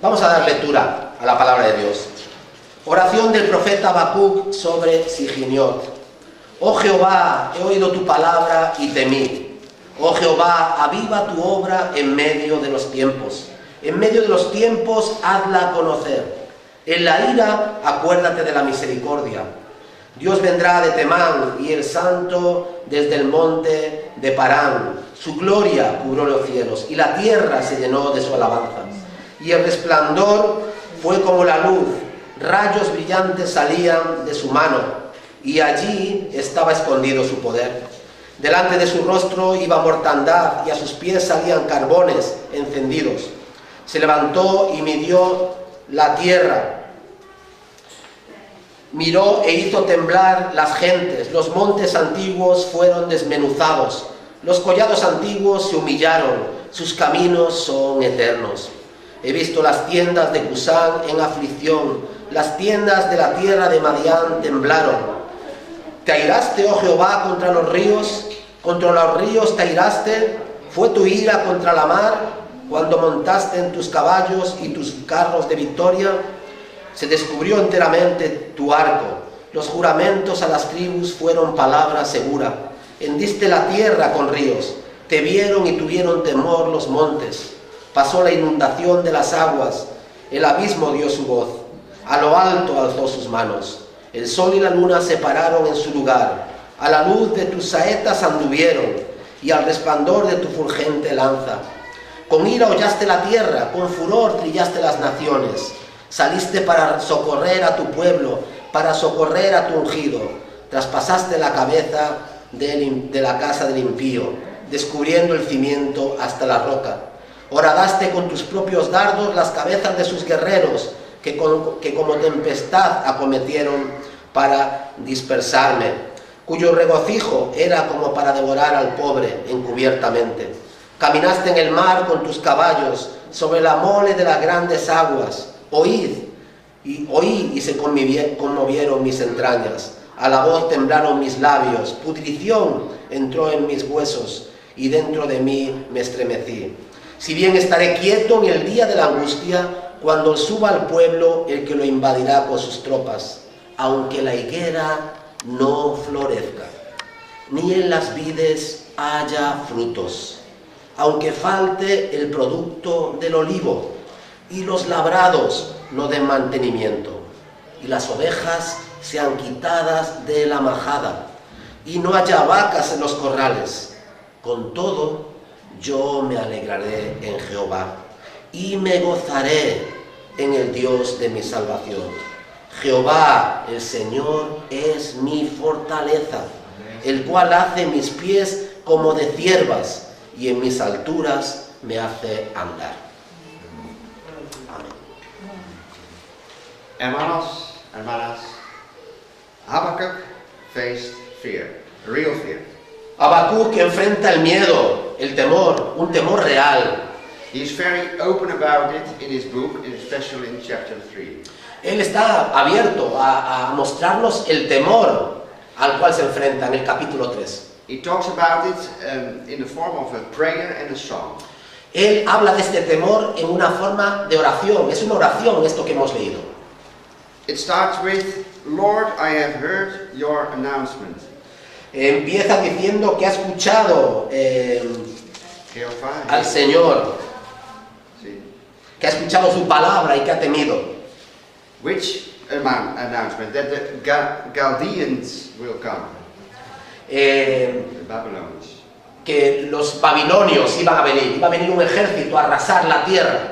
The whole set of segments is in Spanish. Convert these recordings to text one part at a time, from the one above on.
Vamos a dar lectura a la palabra de Dios. Oración del profeta Habacuc sobre Siginiot. Oh Jehová, he oído tu palabra y temí. Oh Jehová, aviva tu obra en medio de los tiempos. En medio de los tiempos, hazla conocer. En la ira, acuérdate de la misericordia. Dios vendrá de Temán y el santo desde el monte de Parán. Su gloria cubrió los cielos y la tierra se llenó de su alabanza. Y el resplandor fue como la luz, rayos brillantes salían de su mano y allí estaba escondido su poder. Delante de su rostro iba mortandad y a sus pies salían carbones encendidos. Se levantó y midió la tierra. Miró e hizo temblar las gentes, los montes antiguos fueron desmenuzados, los collados antiguos se humillaron, sus caminos son eternos. He visto las tiendas de Cusán en aflicción, las tiendas de la tierra de Madián temblaron. ¿Te airaste, oh Jehová, contra los ríos te airaste? ¿Fue tu ira contra la mar cuando montaste en tus caballos y tus carros de victoria? Se descubrió enteramente tu arco, los juramentos a las tribus fueron palabra segura. Hendiste la tierra con ríos, te vieron y tuvieron temor los montes. Pasó la inundación de las aguas, el abismo dio su voz, a lo alto alzó sus manos. El sol y la luna se pararon en su lugar, a la luz de tus saetas anduvieron y al resplandor de tu fulgente lanza. Con ira hollaste la tierra, con furor trillaste las naciones. Saliste para socorrer a tu pueblo, para socorrer a tu ungido. Traspasaste la cabeza de la casa del impío, descubriendo el cimiento hasta la roca. Horadaste con tus propios dardos las cabezas de sus guerreros, que como tempestad acometieron para dispersarme, cuyo regocijo era como para devorar al pobre encubiertamente. Caminaste en el mar con tus caballos, sobre la mole de las grandes aguas. Oí y se conmovieron mis entrañas, a la voz temblaron mis labios, pudrición entró en mis huesos y dentro de mí me estremecí. Si bien estaré quieto en el día de la angustia, cuando suba al pueblo el que lo invadirá con sus tropas, aunque la higuera no florezca, ni en las vides haya frutos, aunque falte el producto del olivo, y los labrados no den mantenimiento, y las ovejas sean quitadas de la majada, y no haya vacas en los corrales. Con todo, yo me alegraré en Jehová, y me gozaré en el Dios de mi salvación. Jehová, el Señor, es mi fortaleza, el cual hace mis pies como de ciervas, y en mis alturas me hace andar. Hermanos, hermanas, Habacuc faced fear, real fear. Habacuc enfrenta el miedo, el temor, un temor real. He's very open about it in his book, especially in chapter 3. Él está abierto a mostrarnos el temor al cual se enfrenta en el capítulo 3. He talks about it in the form of a prayer and a song. Él habla de este temor en una forma de oración. Es una oración esto que hemos leído. It starts with, Lord, I have heard your announcement. Empieza diciendo que ha escuchado al Señor, Sí. que ha escuchado su palabra y que ha temido. Which announcement? That the Chaldeans will come. The Babylonians. Que los babilonios iba a venir un ejército a arrasar la tierra.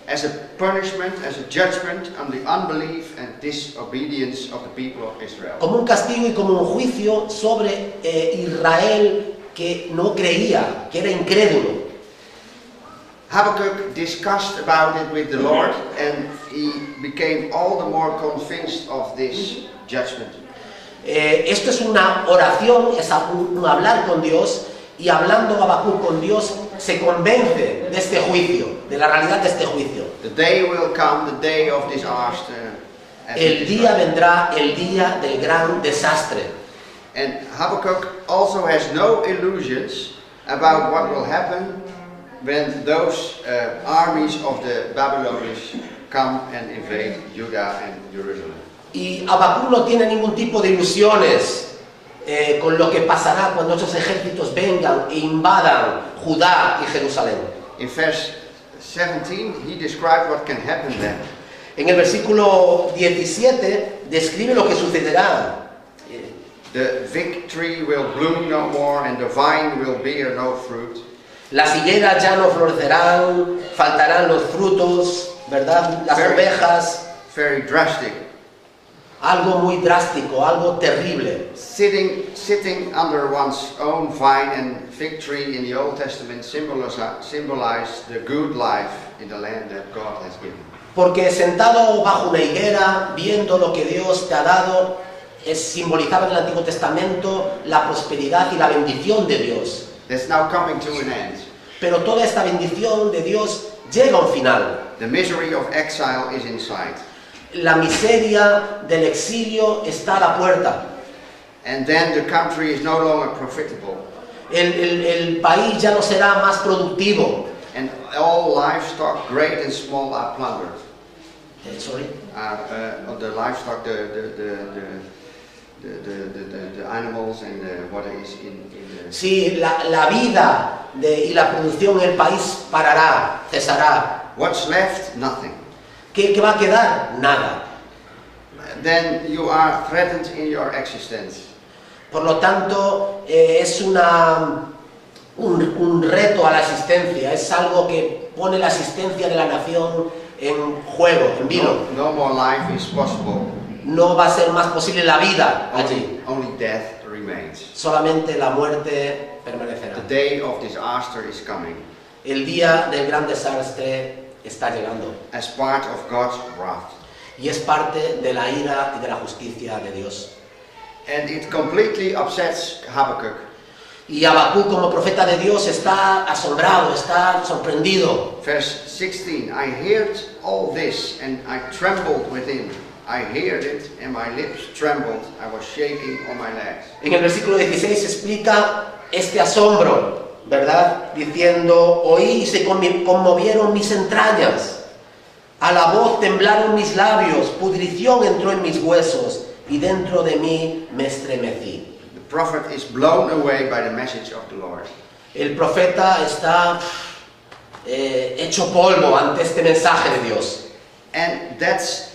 As a punishment, as a judgment on the unbelief and disobedience of the people of Israel. Como un castigo y como un juicio sobre Israel que no creía, que era incrédulo. Habakkuk discussed about it with the Lord and he became all the more convinced of this judgment. Esto es una oración, es un hablar con Dios, y hablando Habacuc con Dios se convence de este juicio, de la realidad de este juicio. The day will come, the day of disaster. El día vendrá, el día del gran desastre. And Habakkuk also has no illusions about what will happen when those armies of the Babylonians come and invade Judah and Jerusalem. Y Habacuc no tiene ningún tipo de ilusiones con lo que pasará cuando esos ejércitos vengan e invadan Judá y Jerusalén. In verse 17, he described what can happen then. En el versículo 17 describe lo que sucederá. The fig tree will bloom no more, and the vine will bear no fruit. Las higueras ya no florecerán, faltarán los frutos, ¿verdad? Las ovejas. Very drastic. Algo muy drástico, algo terrible. Sitting under one's own vine and fig tree in the Old Testament symbolize the good life in the land that God has given. Porque sentado bajo una higuera, viendo lo que Dios te ha dado, simbolizaba en el Antiguo Testamento la prosperidad y la bendición de Dios. That's now coming to an end. Pero toda esta bendición de Dios llega a un final. The misery of exile is in sight. La miseria del exilio está a la puerta. And then the country is no longer profitable. El país ya no será más productivo. And all livestock, great and small, are plundered. Sorry. Of the livestock, the animals and what is in the... Sí, la vida y la producción en el país parará, cesará. What's left? Nothing. ¿Qué va a quedar? Nada. Then you are threatened in your existence. Por lo tanto, es un reto a la existencia, es algo que pone la existencia de la nación en juego, en vilo. No more life is possible. No va a ser más posible la vida allí. Only death remains. Solamente la muerte permanecerá. The day of disaster is coming. El día del gran desastre está llegando. As part of God's wrath. Y es parte de la ira y de la justicia de Dios. And it completely upsets Habakkuk. Y Habacuc, como profeta de Dios, está asombrado, está sorprendido. Verse 16, I heard all this and I trembled within. I heard it and my lips trembled. I was shaking on my legs. En el versículo 16 explica este asombro, ¿verdad? Diciendo, oí y se conmovieron mis entrañas. A la voz temblaron mis labios, pudrición entró en mis huesos y dentro de mí me estremecí. The prophet is blown away by the message of the Lord. El profeta está hecho polvo ante este mensaje de Dios. And that's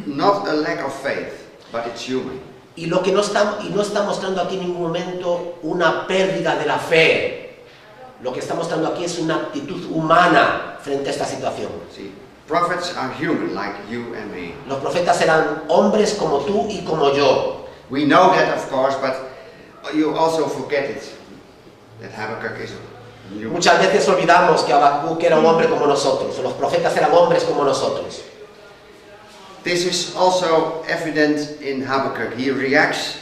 not a lack of faith, but it's human. Y lo que no está mostrando aquí en ningún momento una pérdida de la fe. Lo que está mostrando aquí es una actitud humana frente a esta situación. See, prophets are human like you and me. Los profetas eran hombres como tú y como yo. We know that, of course, but you also forget it. That Habakkuk is human. Muchas veces olvidamos que Habacuc era un hombre como nosotros. Los profetas eran hombres como nosotros. This is also evident in Habakkuk. He reacts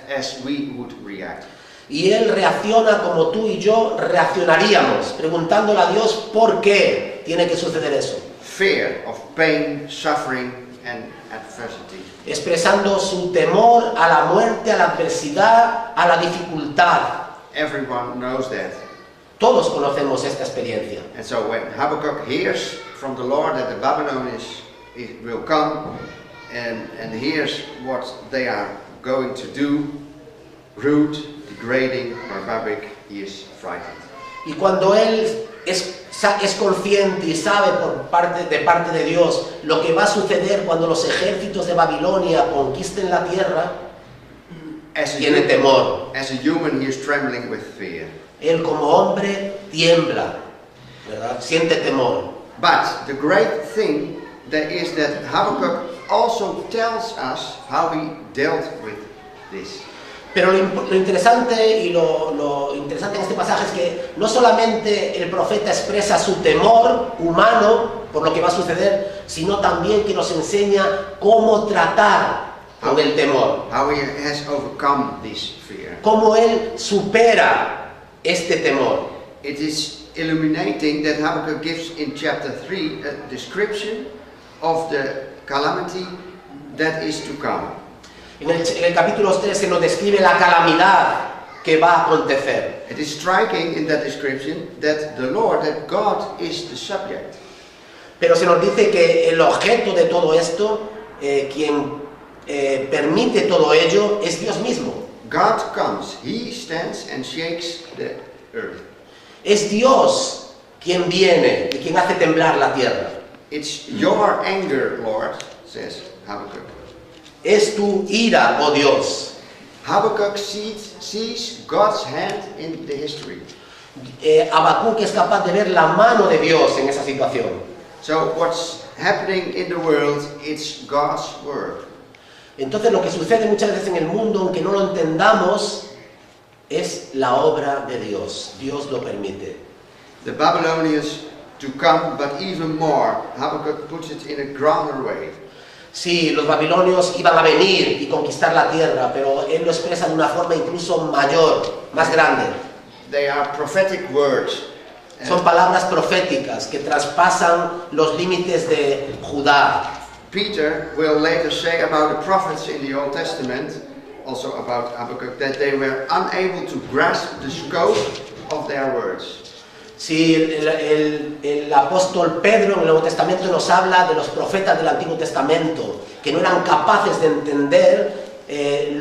as we would react. Y él reacciona como tú y yo reaccionaríamos, preguntándole a Dios por qué tiene que suceder eso. Fear of pain, suffering, and adversity. Expresando su temor a la muerte, a la adversidad, a la dificultad. Everyone knows that. Todos conocemos esta experiencia. And so when Habakkuk hears from the Lord that the Babylonians will come and hears what they are going to do, rude, degrading, barbaric, he is frightened. Y cuando él es consciente y sabe de parte de Dios lo que va a suceder cuando los ejércitos de Babilonia conquisten la tierra, tiene temor. As a human, he is trembling with fear. Él como hombre tiembla, ¿verdad? Siente temor. But the great thing that is that Habakkuk also tells us how he dealt with this. Pero lo interesante y lo interesante en este pasaje es que no solamente el profeta expresa su temor humano por lo que va a suceder, sino también que nos enseña cómo tratar con el temor. How he has overcome this fear. Cómo él supera este temor. It is illuminating that Habakkuk gives in chapter 3 a description of the calamity that is to come. En el capítulo 3 se nos describe la calamidad que va a acontecer. It is striking in that description that the Lord, that God is the subject. Pero se nos dice que el objeto de todo esto, quien permite todo ello, es Dios mismo. God comes, He stands and shakes the earth. Es Dios quien viene y quien hace temblar la tierra. It's your anger, Lord, says Habakkuk. Es tu ira, oh Dios. Habakkuk sees God's hand in the history. Habacuc es capaz de ver la mano de Dios en esa situación. So what's happening in the world, it's God's word. Entonces lo que sucede muchas veces en el mundo, aunque no lo entendamos, es la obra de Dios. Dios lo permite. The Babylonians to come, but even more, Habakkuk puts it in a grander way. Sí, los babilonios iban a venir y conquistar la tierra, pero él lo expresa de una forma incluso mayor, más grande. They are prophetic words. Son palabras proféticas que traspasan los límites de Judá. Peter will later say about the prophets in the Old Testament, also about Habakkuk, that they were unable to grasp the scope of their words. Sí, el apóstol Pedro en el Nuevo Testamento nos habla de los profetas del Antiguo Testamento, que no eran capaces de entender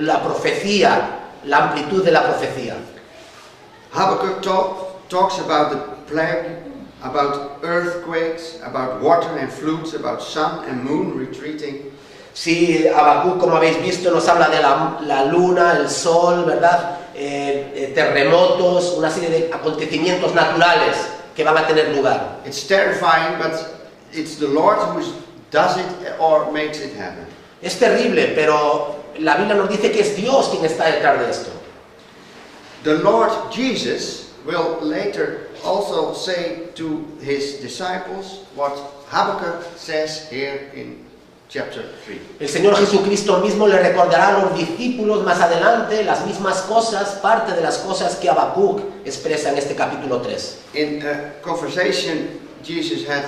la profecía, la amplitud de la profecía. Habakkuk talks about the plague, about earthquakes, about water and floods, about sun and moon retreating. Sí, Habacuc, como habéis visto, nos habla de la luna, el sol, ¿verdad? Terremotos, una serie de acontecimientos naturales que van a tener lugar. It's terrifying, but it's the Lord who does it or makes it happen. Es terrible, pero la Biblia nos dice que es Dios quien está detrás de esto. The Lord Jesus will later also say to his disciples what Habakkuk says here in chapter 3. El Señor Jesucristo mismo le recordará a los discípulos más adelante las mismas cosas, parte de las cosas que Habacuc expresa en este capítulo 3. In a conversation Jesus had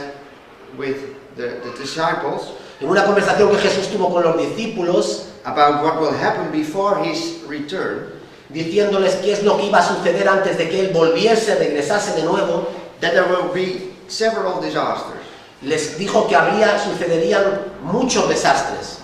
with the disciples, En una conversación que Jesús tuvo con los discípulos, about what will happen before his return, diciéndoles qué es lo que iba a suceder antes de que Él volviese, regresase de nuevo, that there will be several disasters. les dijo que sucederían muchos desastres.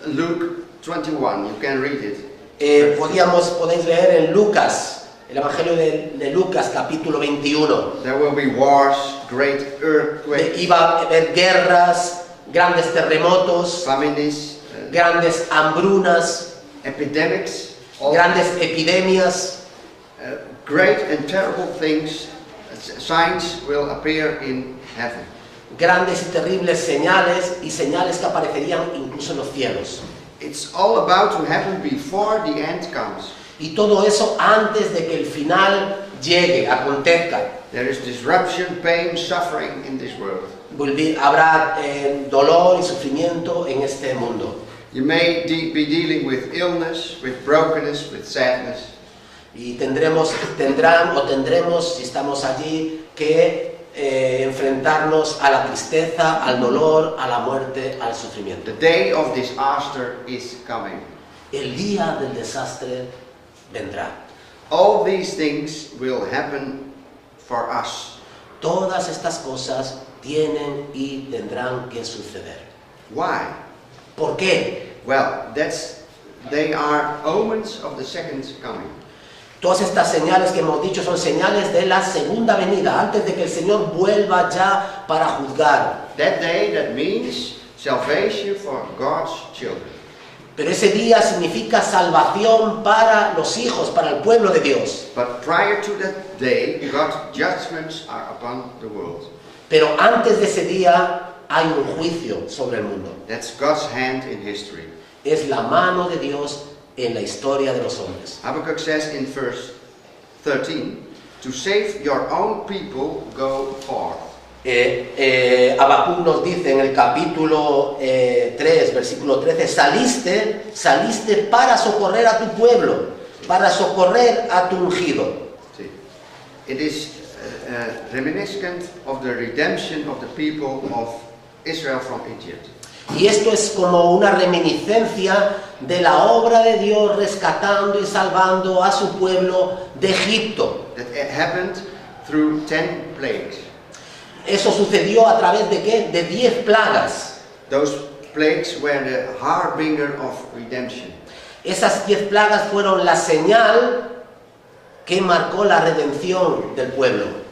Luke 21, you can read it. Podéis leer en Lucas, el Evangelio de Lucas, capítulo 21. There will be wars, great earthquakes, Iba a haber guerras, grandes terremotos, famines, grandes hambrunas, epidemics, grandes epidemias, great and terrible things, signs will appear in heaven. grandes y terribles señales y señales que aparecerían incluso en los cielos. It's all about to happen before the end comes. Y todo eso antes de que el final llegue, acontezca. There is disruption, pain, suffering in this world. Habrá dolor y sufrimiento en este mundo. You may be dealing with illness, with brokenness, with sadness. Y tendremos, si estamos allí, que enfrentarnos a la tristeza, al dolor, a la muerte, al sufrimiento. The day of disaster is coming. El día del desastre vendrá. All these things will happen for us. Todas estas cosas tienen y tendrán que suceder. Why? ¿Por qué? Well, they are omens of the second coming. Todas estas señales que hemos dicho son señales de la segunda venida, antes de que el Señor vuelva ya para juzgar. That day, that means salvation for God's children. Pero ese día significa salvación para los hijos, para el pueblo de Dios. But prior to that day, God's judgments are upon the world. Pero antes de ese día hay un juicio sobre el mundo. That's God's hand in history. Es la mano de Dios en la historia de los hombres. Habakkuk says in verse 13, to save your own people, go forth. Habacuc nos dice en el capítulo 3, versículo 13, saliste para socorrer a tu pueblo, para socorrer a tu ungido. See, it is reminiscent of the redemption of the people of Israel from Egypt. Y esto es como una reminiscencia de la obra de Dios rescatando y salvando a su pueblo de Egipto. That happened through 10 plagues. Eso sucedió a través de ¿qué? De 10 plagas. Those plagues were the harbinger of redemption. Esas 10 plagas fueron la señal que marcó la redención del pueblo.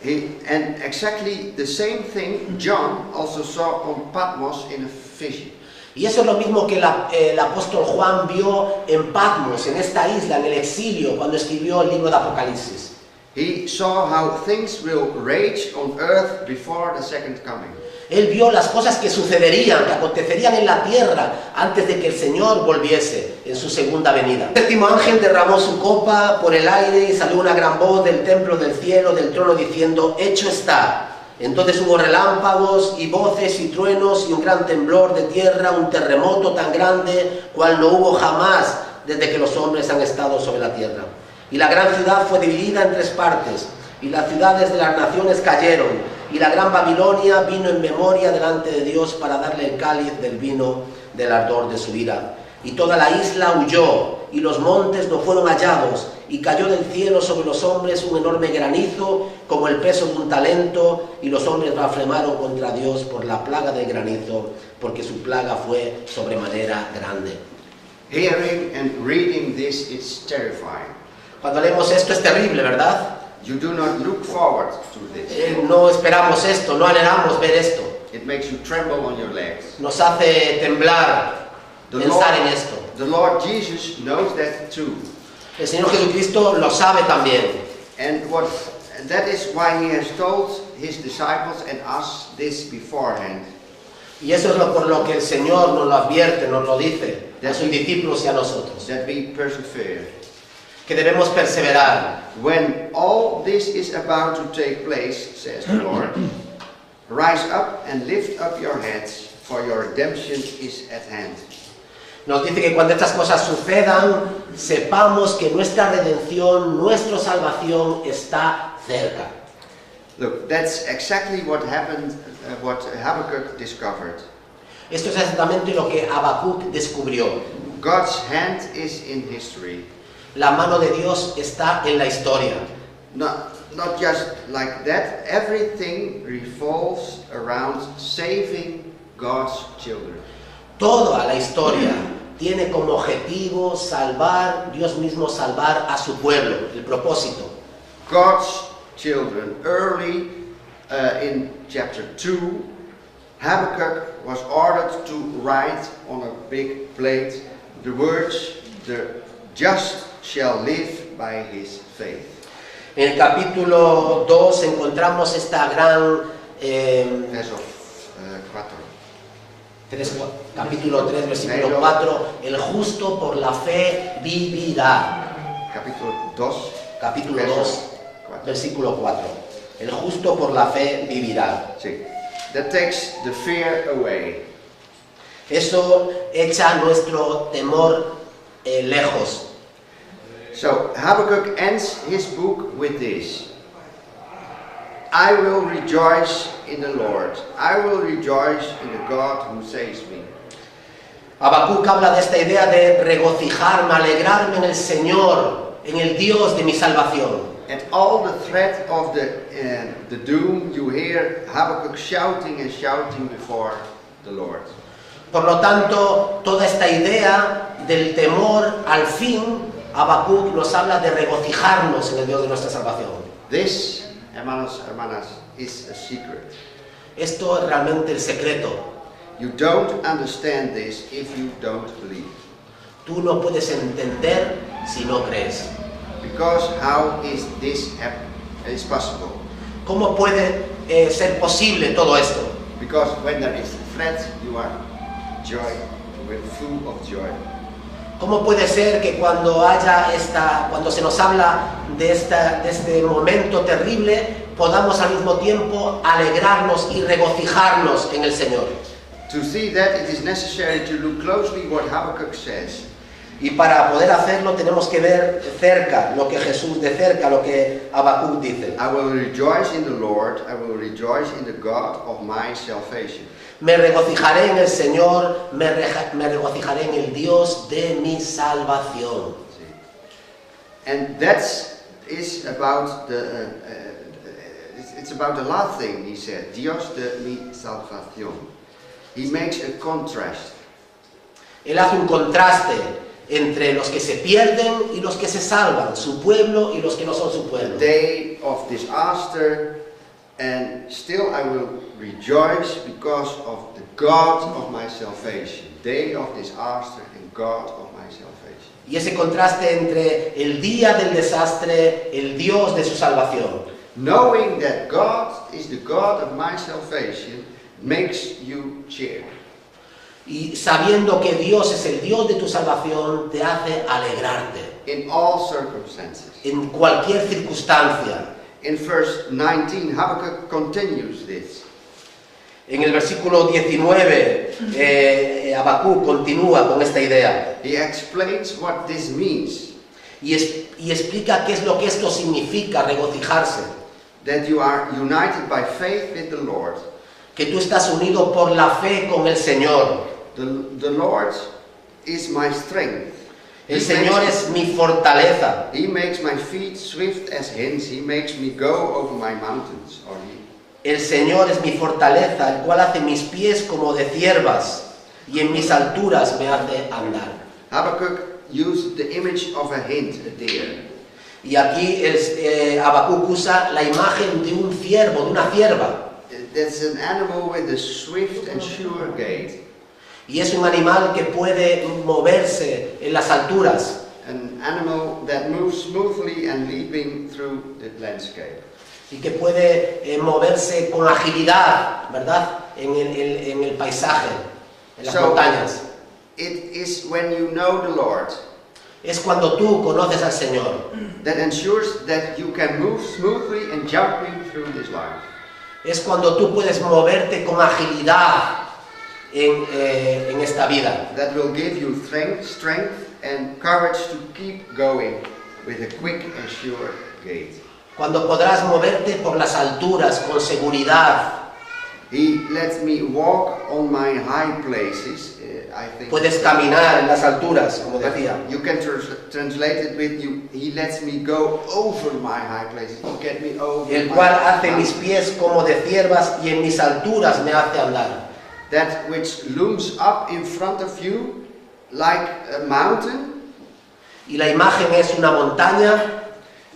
And exactly the same thing John also saw on Patmos in a vision. Y eso es lo mismo que el apóstol Juan vio en Patmos, en esta isla, en el exilio, cuando escribió el libro de Apocalipsis. He saw how things will rage on earth before the second coming. Él vio las cosas que sucederían, que acontecerían en la tierra antes de que el Señor volviese en su segunda venida. El séptimo ángel derramó su copa por el aire y salió una gran voz del templo del cielo, del trono, diciendo: hecho está. Entonces hubo relámpagos y voces y truenos y un gran temblor de tierra, un terremoto tan grande cual no hubo jamás desde que los hombres han estado sobre la tierra. Y la gran ciudad fue dividida en 3 partes, y las ciudades de las naciones cayeron, y la gran Babilonia vino en memoria delante de Dios para darle el cáliz del vino del ardor de su ira. Y toda la isla huyó, y los montes no fueron hallados, y cayó del cielo sobre los hombres un enorme granizo, como el peso de un talento, y los hombres blasfemaron contra Dios por la plaga del granizo, porque su plaga fue sobremanera grande. Hearing and reading this, it's terrifying. Cuando leemos esto es terrible, ¿verdad? You do not look forward to this. No esperamos esto, no anhelamos ver esto. It makes you tremble on your legs. Nos hace temblar pensar en esto. The Lord Jesus knows that too. El Señor Jesucristo lo sabe también. And that is why he has told his disciples and us this beforehand. Y eso es por lo que el Señor nos lo advierte, nos lo dice a sus discípulos y a nosotros. That we persevere. Que debemos perseverar. When all this is about to take place, says the Lord, rise up and lift up your heads, for your redemption is at hand. Nos dice que cuando estas cosas sucedan, sepamos que nuestra redención, nuestra salvación está cerca. Look, that's exactly what happened, what Habakkuk discovered. Esto es exactamente lo que Habacuc descubrió. God's hand is in history. La mano de Dios está en la historia. Not just like that, everything revolves around saving God's children. Toda la historia tiene como objetivo salvar, Dios mismo salvar a su pueblo, el propósito. God's children, early in chapter 2, Habakkuk was ordered to write on a big plate the words, the just shall live by his faith. En el capítulo 2 encontramos esta gran... Verso 4. Capítulo 3, versículo 4. El justo por la fe vivirá. Capítulo 2. Capítulo 2, versículo 4. El justo por la fe vivirá. Sí. That takes the fear away. Eso echa nuestro temor lejos. So Habakkuk ends his book with this: I will rejoice in the Lord. I will rejoice in the God who saves me. Habacuc habla de esta idea de regocijarme, alegrarme en el Señor, en el Dios de mi salvación. At all the threat of the doom, you hear Habakkuk shouting and shouting before the Lord. Por lo tanto, toda esta idea del temor, al fin, Habacuc nos habla de regocijarnos en el Dios de nuestra salvación. This, hermanos, hermanas, is a secret. Esto es realmente el secreto. You don't understand this if you don't believe. Tú no puedes entender si no crees. Because how is this possible? ¿Cómo puede ser posible todo esto? Because when there is threat, you are full of joy. ¿Cómo puede ser que cuando se nos habla de este momento terrible, podamos al mismo tiempo alegrarnos y regocijarnos en el Señor? To see that, it is necessary to look closely what Habakkuk says. Y para poder hacerlo tenemos que ver cerca lo que Habacuc dice. I will rejoice in the Lord, I will rejoice in the God of my salvation. Me regocijaré en el Señor, me regocijaré en el Dios de mi salvación. And that is about it's about the last thing he said, Dios de mi salvación. He makes a contrast. Él hace un contraste entre los que se pierden y los que se salvan, su pueblo y los que no son su pueblo. Day of disaster, and still I will rejoice because of the God of my salvation. Day of disaster and God of my salvation. Y ese contraste entre el día del desastre, el Dios de su salvación. Knowing that God is the God of my salvation makes you cheer. Y sabiendo que Dios es el Dios de tu salvación, te hace alegrarte In all circumstances. en cualquier circunstancia. In verse 19, Habakkuk continues this. En el versículo 19, Habacuc continúa con esta idea He explains what this means. y explica qué es lo que esto significa, regocijarse. That you are united by faith with the Lord. Que tú estás unido por la fe con el Señor. The Lord is my strength. El Señor es mi fortaleza. He makes my feet swift as hinds. He makes me go over my mountains. El Señor es mi fortaleza, el cual hace mis pies como de ciervas y en mis alturas me hace andar. Habakkuk used the image of a hind, a deer. Y aquí Habacuc usa la imagen de un ciervo, de una cierva. That's an animal with a swift and sure gait. Y es un animal que puede moverse en las alturas. An animal that moves smoothly and leaping through the landscape. Y que puede moverse con agilidad, ¿verdad? En el paisaje, en las montañas. It is when you know the Lord Es cuando tú conoces al Señor. that ensures that you can move smoothly and jumping through this life. Es cuando tú puedes moverte con agilidad en esta vida. That will give you strength and courage to keep going with a quick and sure gait. Cuando podrás moverte por las alturas con seguridad. He lets me walk on my high places. I think Puedes caminar en las alturas, como decía. you can translate it with you. He lets me go over my high places. He get me over. El my cual hace mis mountains. pies como de ciervas y en mis alturas me hace andar. That which looms up in front of you like a mountain. Y la imagen es una montaña.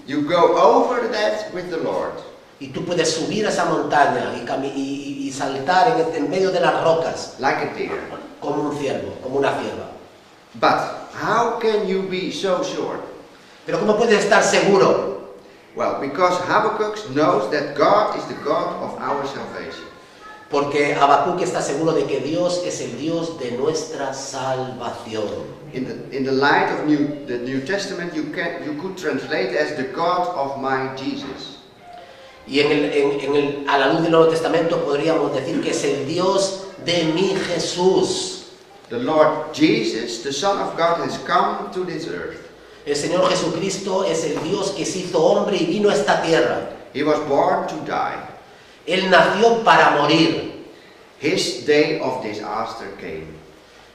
You go over that with the Lord. Y tú puedes subir a esa montaña y saltar en medio de las rocas Like a deer. como un ciervo, como una cierva. But how can you be so sure? Pero ¿cómo puedes estar seguro? Well, because Habakkuk knows that God is the God of our salvation. Porque Habacuc está seguro de que Dios es el Dios de nuestra salvación. In the light of the New Testament, you could translate as the God of my Jesus. Y a la luz del Nuevo Testamento podríamos decir que es el Dios de mi Jesús. The Lord Jesus, the Son of God, has come to this earth. El Señor Jesucristo es el Dios que se hizo hombre y vino a esta tierra. He was born to die. Él nació para morir. His day of disaster came.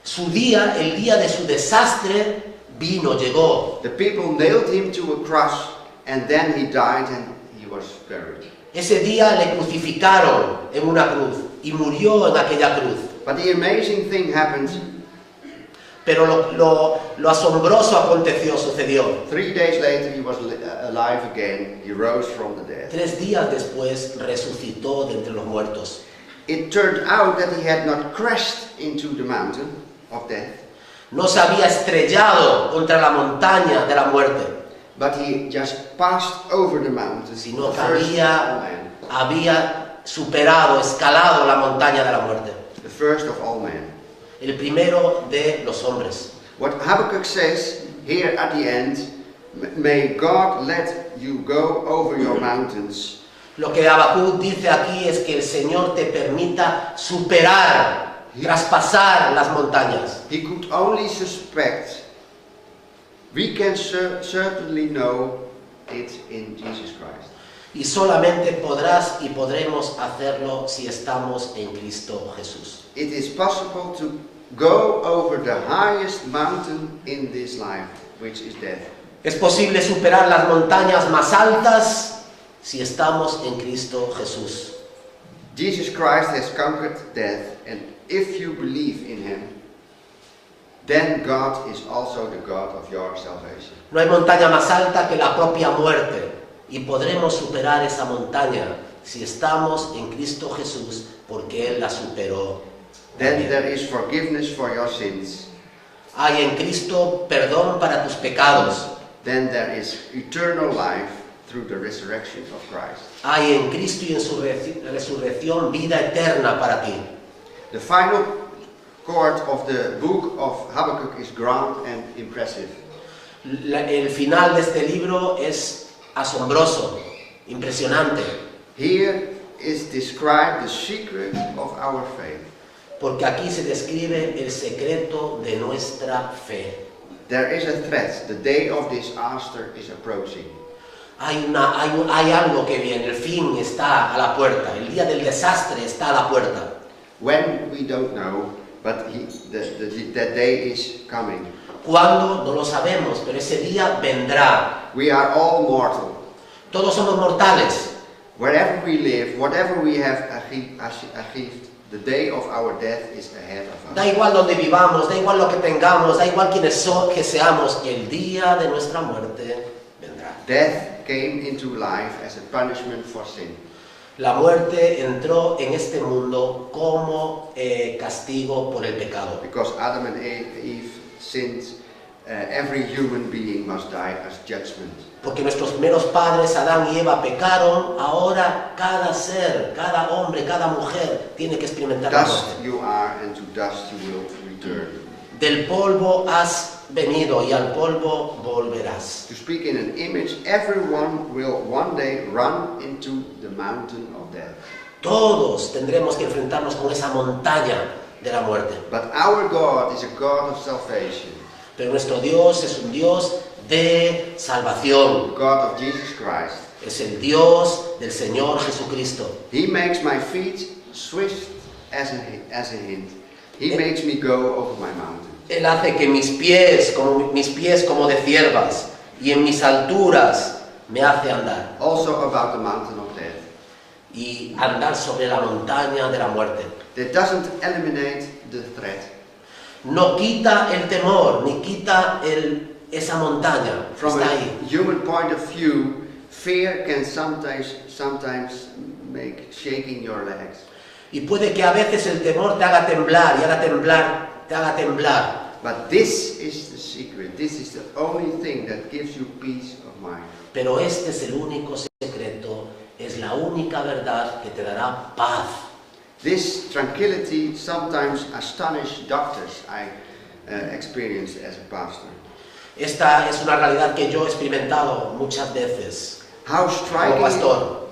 Su día, el día de su desastre, llegó. The people nailed him to a cross, and then he died and he was buried. Ese día le crucificaron en una cruz y murió en aquella cruz. But the amazing thing happened. Pero lo asombroso sucedió. 3 days later he was alive again. He rose from the dead. 3 días después resucitó de entre los muertos. It turned out that he had not crashed into the mountain of death. No se había estrellado contra la montaña de la muerte, But he just passed over the mountain. sino que the first of all men. había superado, escalado la montaña de la muerte. The first of all men. El primero de los hombres. What Habakkuk says here at the end, may God let you go over your mountains. Lo que Habacuc dice aquí es que el Señor te permita superar, traspasar las montañas. He could only suspect. We can certainly know it in Jesus Christ. Y solamente podrás y podremos hacerlo si estamos en Cristo Jesús. It is possible to go over the highest mountain in this life, which is death. Es posible superar las montañas más altas si estamos en Cristo Jesús. Jesus Christ has conquered death, and if you believe in him, then God is also the God of your salvation. No hay montaña más alta que la propia muerte y podremos superar esa montaña si estamos en Cristo Jesús porque Él la superó. Then there is forgiveness for your sins. Hay en Cristo perdón para tus pecados. Then there is eternal life through the resurrection of Christ. Hay en Cristo y en su resurrección vida eterna para ti. The final chord of the book of Habakkuk is grand and impressive. El final de este libro es asombroso, impresionante, Here is described the secret of our faith. porque aquí se describe el secreto de nuestra fe. There is a threat. The day of disaster is approaching. Hay algo que viene, el fin está a la puerta, el día del desastre está a la puerta. When we don't know, but that day is coming. ¿Cuándo? No lo sabemos, pero ese día vendrá. We are all mortal. Todos somos mortales. Wherever we live, whatever we have achieved, the day of our death is ahead of Da us. igual donde vivamos, da igual lo que tengamos, da igual que seamos, el día de nuestra muerte vendrá. Death came into life as a punishment for sin. La muerte entró en este mundo como castigo por el pecado. Because Adam and Eve sinned, every human being must die as judgment. Porque nuestros primeros padres, Adán y Eva, pecaron, ahora cada ser, cada hombre, cada mujer tiene que experimentar la Dust muerte. you are, and to dust you will return. Del polvo has venido y al polvo volverás. To speak in an image, everyone will one day run into the mountain of death. Todos tendremos que enfrentarnos con esa montaña de la muerte. But our God is a God of salvation, Pero nuestro Dios es un Dios de salvación. God of Jesus Christ. Es el Dios del Señor Jesucristo. He makes my feet swift as a hint. He makes me go over my mountain. Él hace que mis pies como de ciervas y en mis alturas me hace andar. Also about the mountain of death. Y andar sobre la montaña de la muerte. That doesn't eliminate the threat. No quita el temor, ni quita esa montaña. From Está a ahí. human point of view, fear can sometimes make shaking your legs. Y puede que a veces el temor te haga temblar y te haga temblar. But this is the secret. This is the only thing that gives you peace of mind. Pero este es el único secreto, es la única verdad que te dará paz. This tranquility sometimes astonishes doctors. I experienced as a pastor. Esta es una realidad que yo he experimentado muchas veces How como pastor.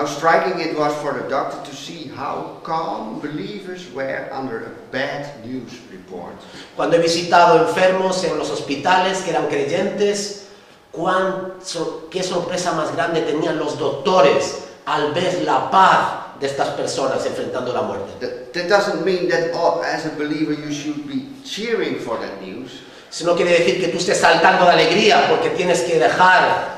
striking it was for the doctor to see how calm believers were under a bad news report. Cuando he visitado enfermos en los hospitales que eran creyentes, qué sorpresa más grande tenían los doctores al ver la paz de estas personas enfrentando la muerte. That doesn't mean that as a believer you should be cheering for that news. Eso no quiere decir que tú estés saltando de alegría porque tienes que dejar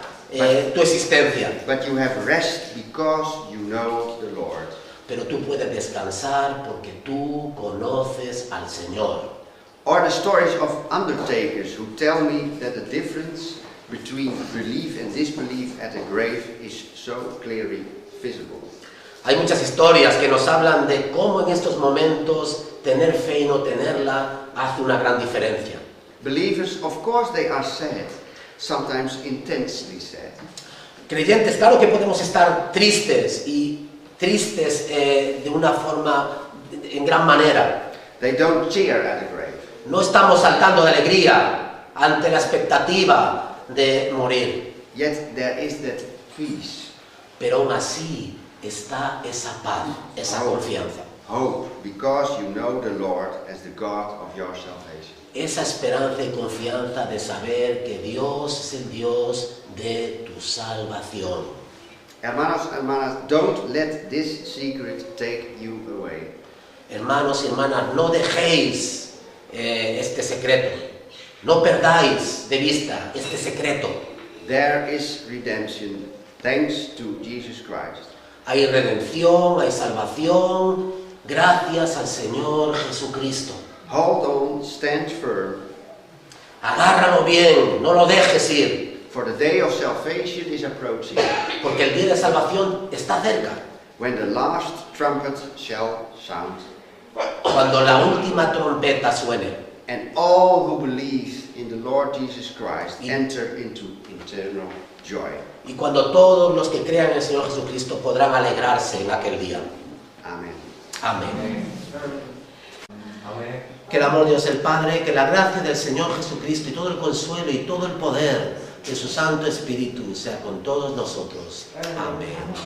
tu existencia. But you have rest because you know the Lord. Pero tú puedes descansar porque tú conoces al Señor. Or the stories of undertakers who tell me that the difference between belief and disbelief at the grave is so clearly visible. Hay muchas historias que nos hablan de cómo en estos momentos tener fe y no tenerla hace una gran diferencia. Believers, of course, they are sad, sometimes intensely sad. Creyentes, claro que podemos estar tristes y tristes de una forma en gran manera. They don't cheer at the grave. No estamos saltando de alegría ante la expectativa de morir, Yet there is that peace, pero aún así está esa paz, esa confianza, hope, because you know the Lord as the God of your salvation. esa esperanza y confianza de saber que Dios es el Dios de tu salvación. Hermanos, hermanas, don't let this secret take you away. Hermanos y hermanas, no dejéis este secreto. No perdáis de vista este secreto. There is redemption thanks to Jesus Christ. Hay redención, hay salvación, gracias al Señor Jesucristo. Hold on, stand firm, Agárralo bien, no lo dejes ir, for the day of salvation is approaching, porque el día de salvación está cerca. when the last trumpet shall sound, Cuando la última trompeta suene and all who believe in the Lord Jesus Christ enter into eternal joy. y cuando todos los que crean en el Señor Jesucristo podrán alegrarse en aquel día. Amen. Amén. Que el amor de Dios el Padre, que la gracia del Señor Jesucristo y todo el consuelo y todo el poder de su Santo Espíritu sea con todos nosotros. Amén.